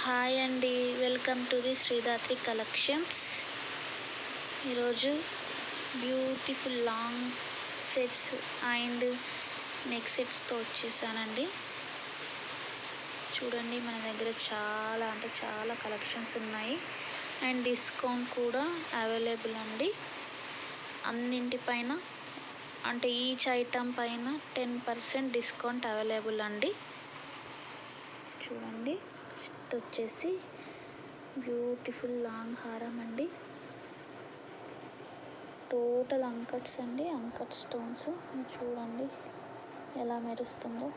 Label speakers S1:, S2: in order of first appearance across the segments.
S1: Hi అండి, welcome to the Sridhatri collections. ఈరోజు beautiful long sets and neck సెట్స్తో వచ్చేసానండి. చూడండి, మన దగ్గర చాలా కలెక్షన్స్ ఉన్నాయి అండ్ డిస్కౌంట్ కూడా అవైలబుల్ అండి. అన్నింటిపైన అంటే ఈచ్ ఐటమ్ పైన 10% డిస్కౌంట్ అవైలబుల్ అండి. చూడండి, ఫస్ట్ వచ్చేసి బ్యూటిఫుల్ లాంగ్ హారం అండి. టోటల్ అంకట్స్ అండి, అంకట్ స్టోన్స్. చూడండి ఎలా మెరుస్తుందో.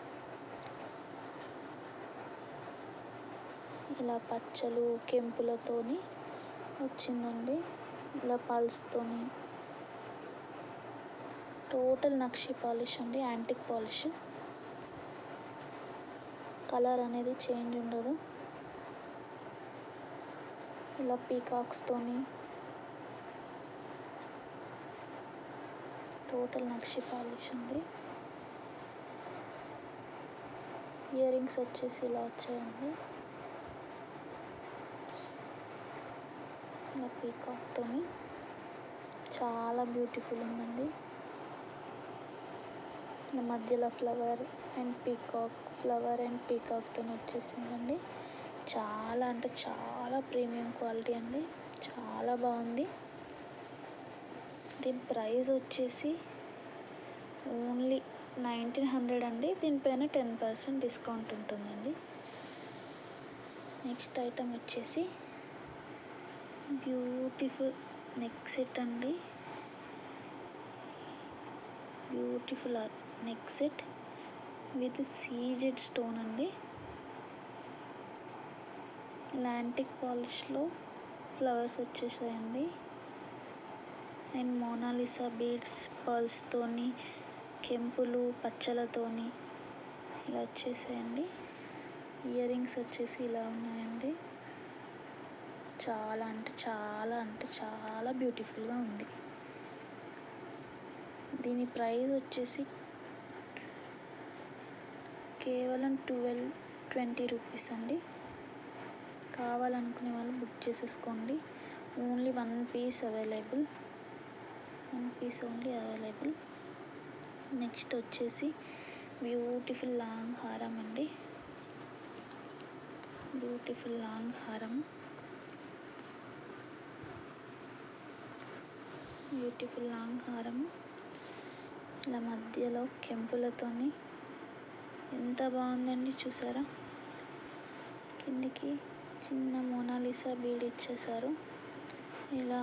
S1: ఇలా పచ్చలు కెంపులతోని వచ్చిందండి, ఇలా పల్స్తోని. టోటల్ నక్షి పాలిష్ అండి, యాంటిక్ పాలిష్. కలర్ అనేది చేంజ్ ఉండదు. ఇలా పీకాక్స్తోని టోటల్ నక్షి పాలిష్ అండి. ఇయర్ రింగ్స్ వచ్చేసి ఇలా వచ్చాయండి, ఇలా పీకాక్తోని. చాలా బ్యూటిఫుల్ ఉందండి. ఇలా మధ్యలో ఫ్లవర్ అండ్ పీకాక్తో వచ్చేసిందండి. చాలా అంటే చాలా ప్రీమియం క్వాలిటీ అండి, చాలా బాగుంది. దీని ప్రైస్ వచ్చేసి ఓన్లీ 1900 అండి. దీనిపైన 10% డిస్కౌంట్ ఉంటుందండి. నెక్స్ట్ ఐటమ్ వచ్చేసి బ్యూటిఫుల్ నెక్ సెట్ అండి. Beautiful neck set with CZ stone అండి. యాంటిక్ పాలిష్లో ఫ్లవర్స్ వచ్చేసాయండి అండ్ మోనాలిసా బీడ్స్ పర్ల్స్తోని, కెంపులు పచ్చలతోని ఇలా వచ్చేసాయండి. ఇయర్ రింగ్స్ వచ్చేసి ఇలా ఉన్నాయండి. చాలా అంటే చాలా బ్యూటిఫుల్గా ఉంది. దీని ప్రైస్ వచ్చేసి కేవలం 1220 రూపీస్ అండి. కావాలనుకునే వాళ్ళు బుక్ చేసేసుకోండి. Only 1 piece available, 1 piece only available. Next వచ్చేసి బ్యూటిఫుల్ లాంగ్ హారం అండి. బ్యూటిఫుల్ లాంగ్ హారం, బ్యూటిఫుల్ లాంగ్ హారం. ఇలా మధ్యలో కెంపులతోని ఎంత బాగుందండి, చూసారా? కిందికి చిన్న మోనాలిసా బీడ్ ఇచ్చేసారు. ఇలా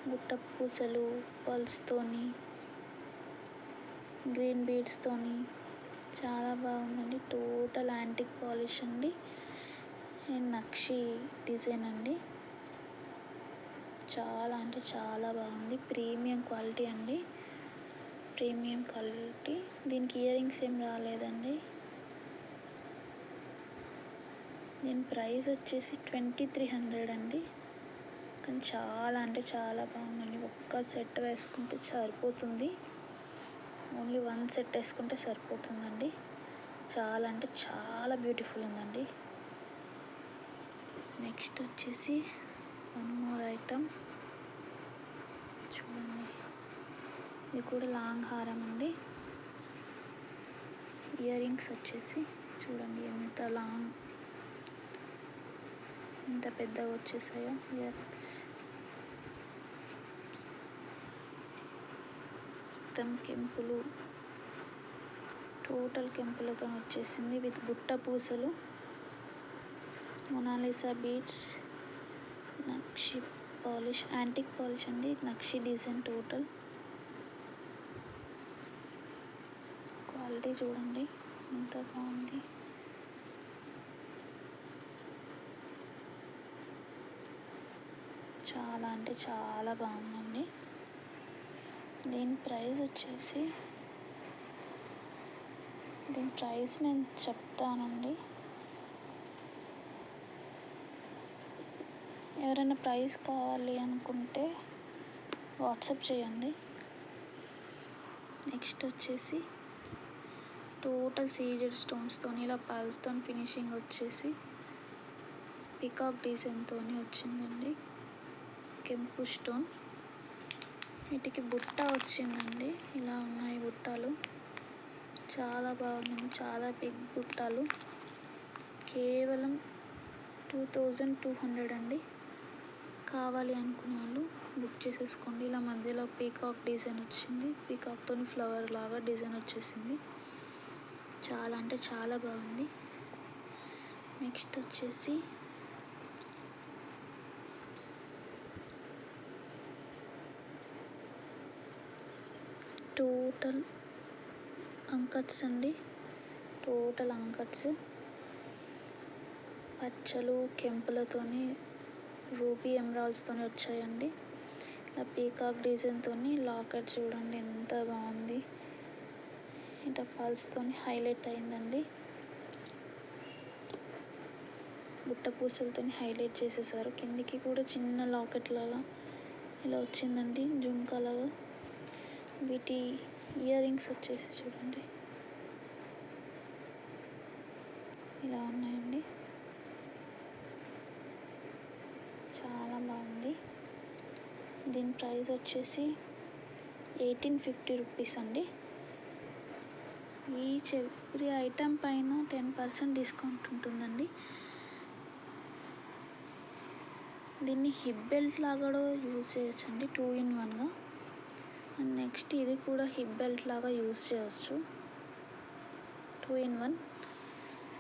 S1: గుట్ట పూసలు పల్స్తోని, గ్రీన్ బీడ్స్తోని చాలా బాగుందండి. టోటల్ యాంటిక్ పాలిష్ అండి అండ్ నక్షి డిజైన్ అండి. చాలా అంటే చాలా బాగుంది. ప్రీమియం క్వాలిటీ అండి, ప్రీమియం క్వాలిటీ. దీనికి ఇయర్ రింగ్స్ ఏం రాలేదండి. దీని ప్రైస్ వచ్చేసి 2300 అండి. కానీ చాలా అంటే చాలా బాగుందండి. ఒక్క సెట్ వేసుకుంటే సరిపోతుంది, ఓన్లీ 1 సెట్ వేసుకుంటే సరిపోతుందండి. చాలా అంటే చాలా బ్యూటిఫుల్ ఉందండి. నెక్స్ట్ వచ్చేసి వన్ మోర్ ఐటమ్ చూడండి. ఇది కూడా లాంగ్ హారం అండి. ఇయర్ రింగ్స్ వచ్చేసి చూడండి ఎంత పెద్దగా వచ్చేసాయో ఇయర్ రింగ్స్. మొత్తం కెంపులు, టోటల్ కెంపులతో వచ్చేసింది విత్ గుట్ట పూసలు, మొనాలిసా బీడ్స్, నక్షి పాలిష్, యాంటిక్ పాలిష్ అండి. నక్షి డిజైన్. టోటల్ క్వాలిటీ చూడండి ఎంత బాగుంది. చాలా అంటే చాలా బాగుందండి. దీని ప్రైస్ నేను చెప్తానండి. ఎవరైనా ప్రైస్ కావాలి అనుకుంటే వాట్సాప్ చేయండి. నెక్స్ట్ వచ్చేసి టోటల్ సీజెడ్ స్టోన్స్తో ఇలా పల్స్తో ఫినిషింగ్ వచ్చేసి పీకాక్ డిజైన్తో వచ్చిందండి. కెంపు స్టోన్. వీటికి బుట్ట వచ్చిందండి. ఇలా ఉన్నాయి బుట్టాలు. చాలా బాగుందండి. చాలా బిగ్ బుట్టాలు. కేవలం 2200 అండి. కావాలి అనుకునే వాళ్ళు బుక్ చేసేసుకోండి. ఇలా మధ్యలో పీకాక్ డిజైన్ వచ్చింది. పీకాక్తో ఫ్లవర్ లాగా డిజైన్ వచ్చేసింది. చాలా అంటే చాలా బాగుంది. నెక్స్ట్ వచ్చేసి టోటల్ అంకట్స్ అండి. టోటల్ అంకట్స్ పచ్చలు కెంపులతోని రూబీ ఎమరాల్డ్స్తో వచ్చాయండి. ఇలా పీకాక్ డిజైన్తో లాకెట్ చూడండి ఎంత బాగుంది. ఇట్లా పల్స్తో హైలైట్ అయిందండి. బుట్ట పూసలతో హైలైట్ చేసేసారు. కిందికి కూడా చిన్న లాకెట్ లాగా ఇలా వచ్చిందండి, జుంకా లాగా. వీటి ఇయర్ రింగ్స్ వచ్చేసి చూడండి ఇలా ఉన్నాయండి. చాలా బాగుంది. దీని ప్రైస్ వచ్చేసి 1850 రూపీస్ అండి. ఎవ్రీ ఐటెం పైన 10% డిస్కౌంట్ ఉంటుందండి. దీన్ని హిప్ బెల్ట్ లాగా కూడా యూజ్ చేయొచ్చండి, 2 in 1గా. అండ్ నెక్స్ట్ ఇది కూడా హిప్ బెల్ట్ లాగా యూజ్ చేయవచ్చు, 2 in 1.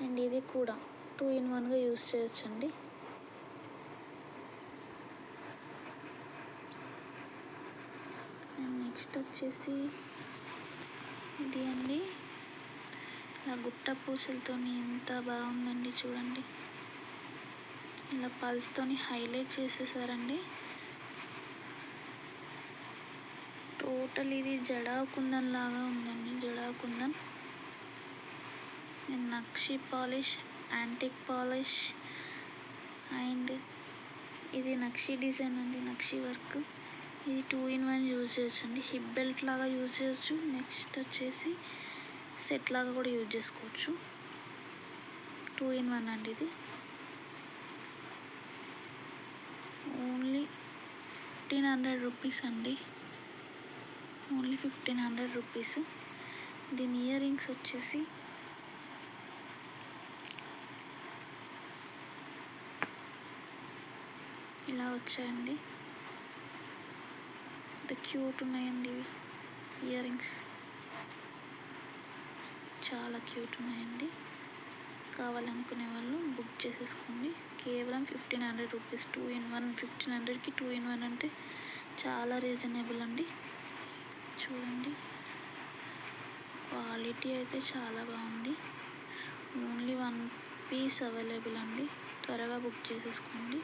S1: అండ్ ఇది కూడా 2 in 1గా యూజ్ చేయొచ్చండి. అండ్ నెక్స్ట్ వచ్చేసి ఇది అండి. ఇలా గుట్ట పూసలతో ఎంత బాగుందండి చూడండి. ఇలా పల్స్తో హైలైట్ చేసేసారండి. టోటల్ ఇది జడా కుందన్ లాగా ఉందండి, jada kundan. And nakshi polish, antique polish. And ఇది నక్షి డిజైన్ అండి, నక్షి వర్క్. ఇది 2 in 1 యూజ్ చేయొచ్చండి. హిప్ బెల్ట్ లాగా యూజ్ చేయొచ్చు. నెక్స్ట్ వచ్చేసి సెట్ లాగా కూడా యూజ్ చేసుకోవచ్చు. 2 in 1 అండి. ఇది ఓన్లీ 1500 రూపీస్ అండి. Only 1500 rupees. దీని ఇయర్ రింగ్స్ వచ్చేసి ఇలా వచ్చాయండి. ఇంత క్యూట్ ఉన్నాయండి ఇవి ఇయర్ రింగ్స్. చాలా క్యూట్ ఉన్నాయండి. కావాలనుకునే వాళ్ళు బుక్ చేసేసుకోండి. కేవలం 1500 రూపీస్, 2 in 1. 1500కి 2 in 1 అంటే చాలా రీజనబుల్ అండి. చూడండి క్వాలిటీ అయితే చాలా బాగుంది. ఓన్లీ 1 పీస్ అవైలబుల్ అండి. త్వరగా బుక్ చేసేసుకోండి.